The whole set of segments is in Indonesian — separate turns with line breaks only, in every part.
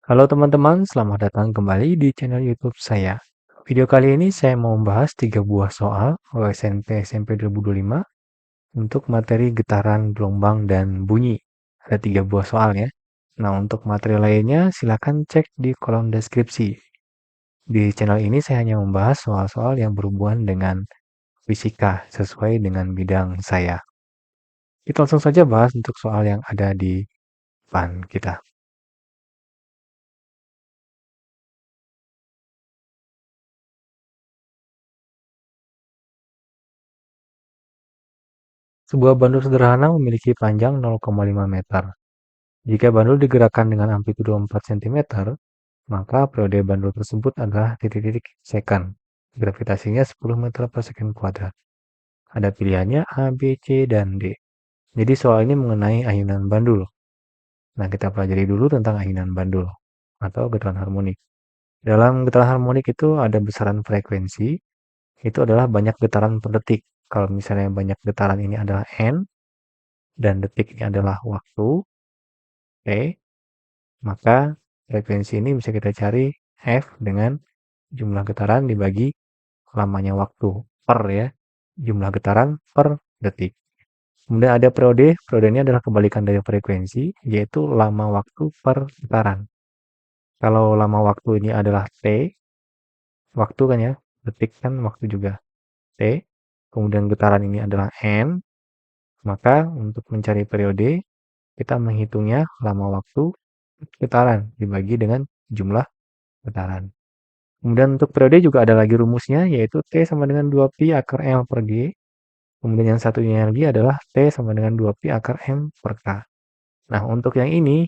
Halo teman-teman, selamat datang kembali di channel YouTube saya. Video kali ini saya mau membahas 3 buah soal OSNP SMP 2025 untuk materi getaran, gelombang, dan bunyi. Ada 3 buah soal ya. Nah, untuk materi lainnya silakan cek di kolom deskripsi. Di channel ini saya hanya membahas soal-soal yang berhubungan dengan fisika sesuai dengan bidang saya. Kita langsung saja bahas untuk soal yang ada di depan kita. Sebuah bandul sederhana memiliki panjang 0,5 meter. Jika bandul digerakkan dengan amplitudo 4 cm, maka periode bandul tersebut adalah titik-titik second. Gravitasinya 10 meter per second kuadrat. Ada pilihannya A, B, C, dan D. Jadi soal ini mengenai ayunan bandul. Nah, kita pelajari dulu tentang ayunan bandul atau getaran harmonik. Dalam getaran harmonik itu ada besaran frekuensi, itu adalah banyak getaran per detik. Kalau misalnya banyak getaran ini adalah N, dan detik ini adalah waktu, T, maka frekuensi ini bisa kita cari F dengan jumlah getaran dibagi lamanya waktu per ya, jumlah getaran per detik. Kemudian ada periode, periode ini adalah kebalikan dari frekuensi, yaitu lama waktu per getaran. Kalau lama waktu ini adalah T, waktu kan ya, detik kan waktu juga T, kemudian getaran ini adalah N, maka untuk mencari periode, kita menghitungnya lama waktu getaran dibagi dengan jumlah getaran. Kemudian untuk periode juga ada lagi rumusnya, yaitu T sama dengan 2pi akar L per G. Kemudian yang satunya lagi adalah T sama dengan 2pi akar M per K. Nah, untuk yang ini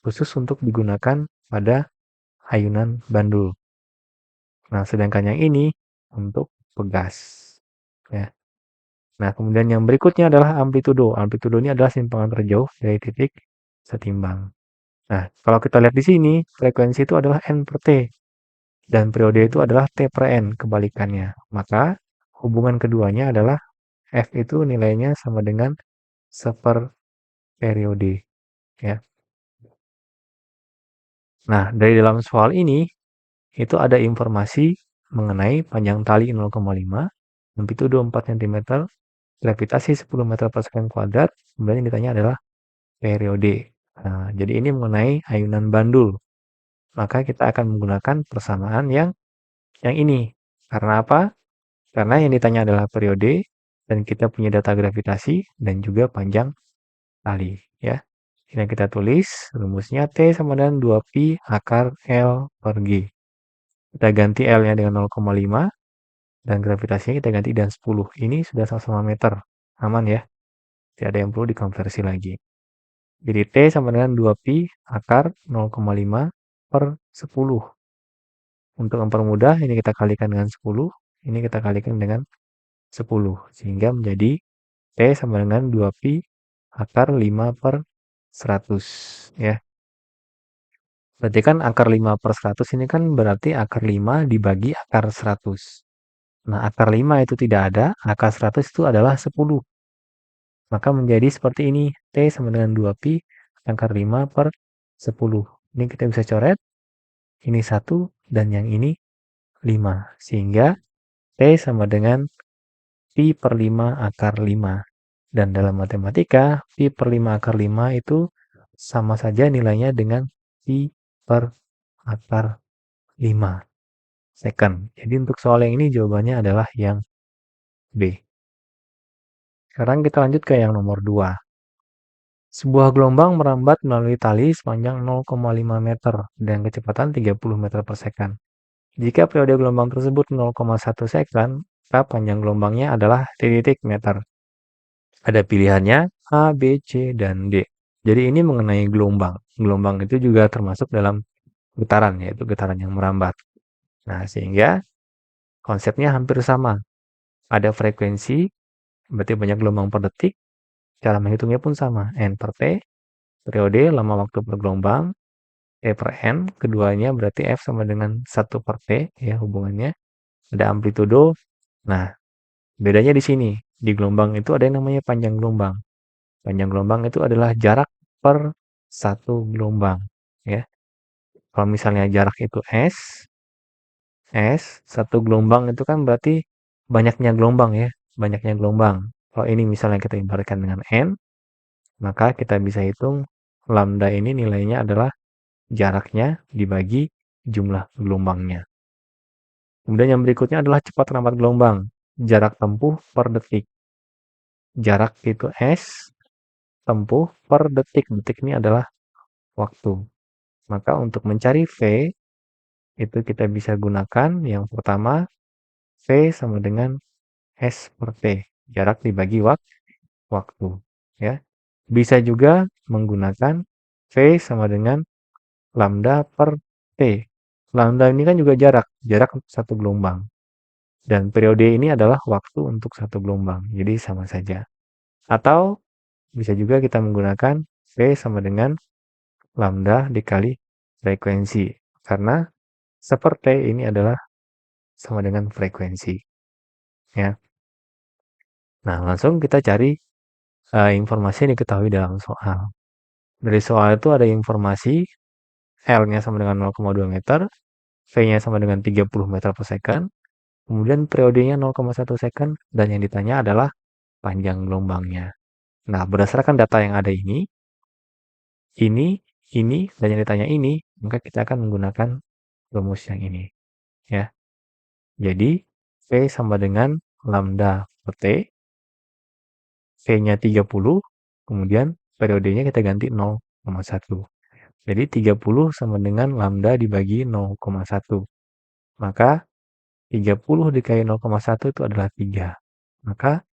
khusus untuk digunakan pada ayunan bandul. Nah, sedangkan yang ini untuk pegas. Ya. Nah, kemudian yang berikutnya adalah amplitudo. Amplitudo ini adalah simpangan terjauh dari titik setimbang. Nah, kalau kita lihat di sini, frekuensi itu adalah N per T. Dan periode itu adalah T per N, kebalikannya. Maka, hubungan keduanya adalah F itu nilainya sama dengan seper periode. Ya. Nah, dari dalam soal ini, itu ada informasi mengenai panjang tali 0,5, amplitudo 4 cm, gravitasi 10 meter per second kuadrat, kemudian yang ditanya adalah periode. Nah, jadi ini mengenai ayunan bandul. Maka kita akan menggunakan persamaan yang ini. Karena apa? Karena yang ditanya adalah periode, dan kita punya data gravitasi, dan juga panjang tali. Ya. Ini kita tulis, rumusnya T sama dengan 2pi akar L per G. Kita ganti L-nya dengan 0,5, dan gravitasinya kita ganti dengan 10. Ini sudah sama-sama meter. Aman ya. Tidak ada yang perlu dikonversi lagi. Jadi T sama dengan 2pi akar 0,5 per 10. Untuk mempermudah, ini kita kalikan dengan 10. Ini kita kalikan dengan 10. Sehingga menjadi T sama dengan 2pi akar 5 per 100. Ya. Berarti kan akar 5 per 100 ini kan berarti akar 5 dibagi akar 100. Nah, akar 5 itu tidak ada, akar 100 itu adalah 10. Maka menjadi seperti ini, T sama dengan 2pi akar 5 per 10. Ini kita bisa coret, ini 1 dan yang ini 5. Sehingga T sama dengan pi per 5 akar 5. Dan dalam matematika, pi per 5 akar 5 itu sama saja nilainya dengan pi per akar 5 second. Jadi untuk soal yang ini jawabannya adalah yang B. Sekarang kita lanjut ke yang nomor 2. Sebuah gelombang merambat melalui tali sepanjang 0,5 meter dengan kecepatan 30 meter per second. Jika periode gelombang tersebut 0,1 second, maka panjang gelombangnya adalah titik meter. Ada pilihannya A, B, C, dan D. Jadi ini mengenai gelombang. Gelombang itu juga termasuk dalam getaran, yaitu getaran yang merambat. Nah, sehingga konsepnya hampir sama. Ada frekuensi, berarti banyak gelombang per detik. Cara menghitungnya pun sama, N per T, periode, lama waktu per gelombang, E per N, keduanya berarti F sama dengan 1 per T, ya hubungannya. Ada amplitudo. Nah, bedanya di sini. Di gelombang itu ada yang namanya panjang gelombang. Panjang gelombang itu adalah jarak per satu gelombang. Ya. Kalau misalnya jarak itu S, satu gelombang itu kan berarti banyaknya gelombang ya, banyaknya gelombang. Kalau ini misalnya kita ibaratkan dengan N, maka kita bisa hitung lambda ini nilainya adalah jaraknya dibagi jumlah gelombangnya. Kemudian yang berikutnya adalah cepat rampat gelombang, jarak tempuh per detik. Jarak itu S, tempuh per detik. Detik ini adalah waktu. Maka untuk mencari V, itu kita bisa gunakan yang pertama, V sama dengan S per T. Jarak dibagi waktu. Ya. Bisa juga menggunakan V sama dengan lambda per T. Lambda ini kan juga jarak satu gelombang. Dan periode ini adalah waktu untuk satu gelombang, jadi sama saja. Atau bisa juga kita menggunakan V sama dengan lambda dikali frekuensi. Karena seperti ini adalah sama dengan frekuensi. Ya. Nah, langsung kita cari informasi yang diketahui dalam soal. Dari soal itu ada informasi L-nya sama dengan 0,2 meter, V-nya sama dengan 30 meter per second, kemudian periodenya 0,1 second, dan yang ditanya adalah panjang gelombangnya. Nah, berdasarkan data yang ada ini, dan yang ditanya ini, maka kita akan menggunakan rumus yang ini. Ya. Jadi, V sama dengan lambda per T, V-nya 30, kemudian periodenya kita ganti 0,1. Jadi 30 sama dengan lambda dibagi 0,1. Maka 30 dikali 0,1 itu adalah 3. Maka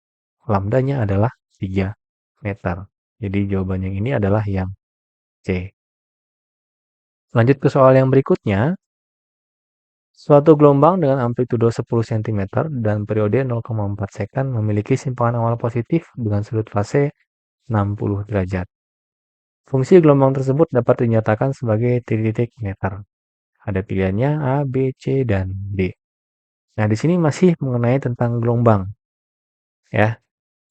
lambdanya adalah 3 meter. Jadi jawaban yang ini adalah yang C. Lanjut ke soal yang berikutnya. Suatu gelombang dengan amplitudo 10 cm dan periode 0,4 second memiliki simpangan awal positif dengan sudut fase 60 derajat. Fungsi gelombang tersebut dapat dinyatakan sebagai titik-titik meter. Ada pilihannya A, B, C, dan D. Nah, di sini masih mengenai tentang gelombang. Ya.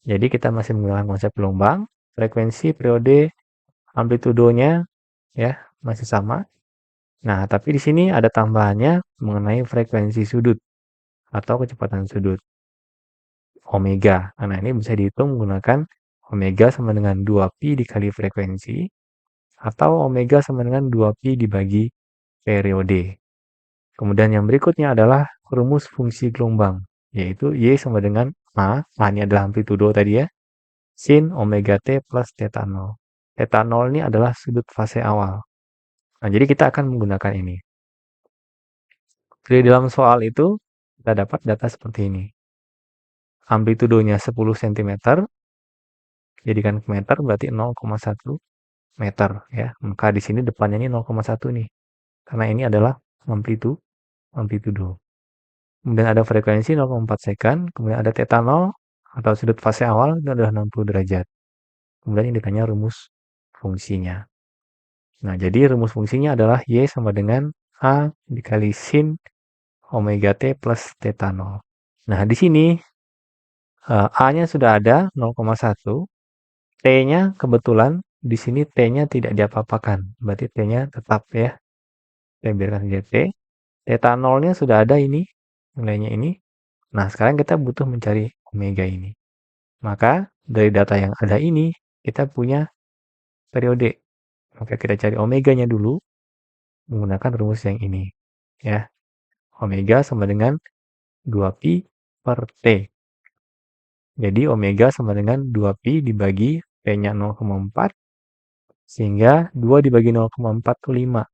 Jadi kita masih menggunakan konsep gelombang, frekuensi, periode, amplitudonya ya masih sama. Nah, tapi di sini ada tambahannya mengenai frekuensi sudut atau kecepatan sudut. Omega. Nah, ini bisa dihitung menggunakan omega sama dengan 2pi dikali frekuensi atau omega sama dengan 2pi dibagi periode. Kemudian yang berikutnya adalah rumus fungsi gelombang, yaitu Y sama dengan A ini adalah amplitudo tadi ya, sin omega T plus theta 0. Theta 0 ini adalah sudut fase awal. Nah, jadi kita akan menggunakan ini. Di dalam soal itu, kita dapat data seperti ini. Amplitudonya 10 cm, jadikan ke meter berarti 0,1 meter ya. Maka di sini depannya ini 0,1 nih. Karena ini adalah amplitudo. Kemudian ada frekuensi 0,4 second, kemudian ada theta 0 atau sudut fase awal itu adalah 60 derajat. Kemudian ini ditanya rumus fungsinya. Nah, jadi rumus fungsinya adalah Y sama dengan A dikali sin omega T plus theta 0. Nah, di sini A-nya sudah ada 0,1. T-nya kebetulan di sini T-nya tidak diapa-apakan. Berarti T-nya tetap ya. Saya biarkan saja T. Theta 0-nya sudah ada ini. Nilainya ini. Nah, sekarang kita butuh mencari omega ini. Maka dari data yang ada ini, kita punya periode. Maka kita cari omeganya dulu menggunakan rumus yang ini. Ya. Omega sama dengan 2pi per T. Jadi omega sama dengan 2pi dibagi P-nya 0,4. Sehingga 2 dibagi 0,4 itu 5.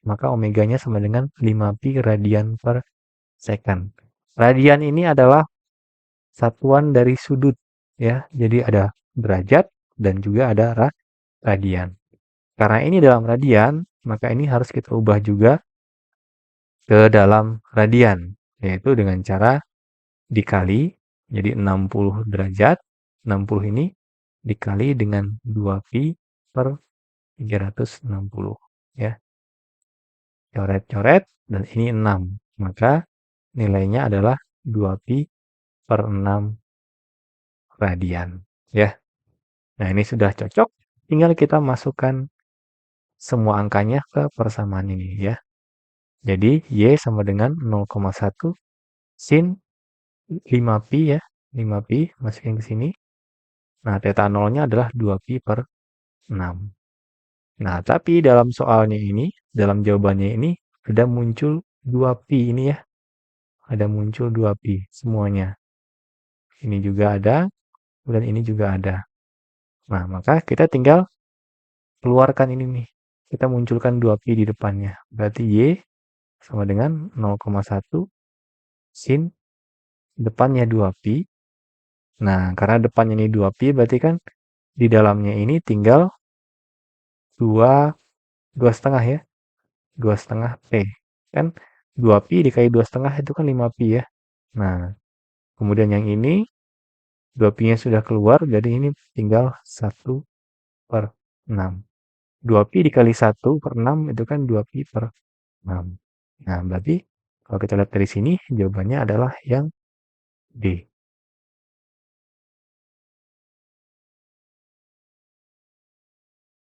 Maka omeganya sama dengan 5pi radian per second. Radian ini adalah satuan dari sudut. Ya, jadi ada derajat dan juga ada radian. Karena ini dalam radian, maka ini harus kita ubah juga ke dalam radian, yaitu dengan cara dikali, jadi 60 derajat, 60 ini dikali dengan 2pi per 360. Ya. Coret-coret, dan ini 6. Maka nilainya adalah 2pi per 6 radian. Ya. Nah, ini sudah cocok. Tinggal kita masukkan semua angkanya ke persamaan ini ya. Jadi Y sama dengan 0,1 sin 5pi ya. 5pi masukin ke sini. Nah, theta 0-nya adalah 2pi per 6. Nah, tapi dalam soalnya ini, dalam jawabannya ini, ada muncul 2pi ini ya. Ada muncul 2pi semuanya. Ini juga ada, dan ini juga ada. Nah, maka kita tinggal keluarkan ini nih. Kita munculkan 2pi di depannya. Berarti Y sama dengan 0,1 sin depannya 2pi. Nah, karena depannya ini 2pi, berarti kan di dalamnya ini tinggal 2 setengah ya. 2,5 P. Kan 2pi dikali 2,5 itu kan 5pi ya. Nah, kemudian yang ini 2pi-nya sudah keluar, jadi ini tinggal 1 per 6. 2pi dikali 1 per 6 itu kan 2pi per 6. Nah, berarti kalau kita lihat dari sini, jawabannya adalah yang D.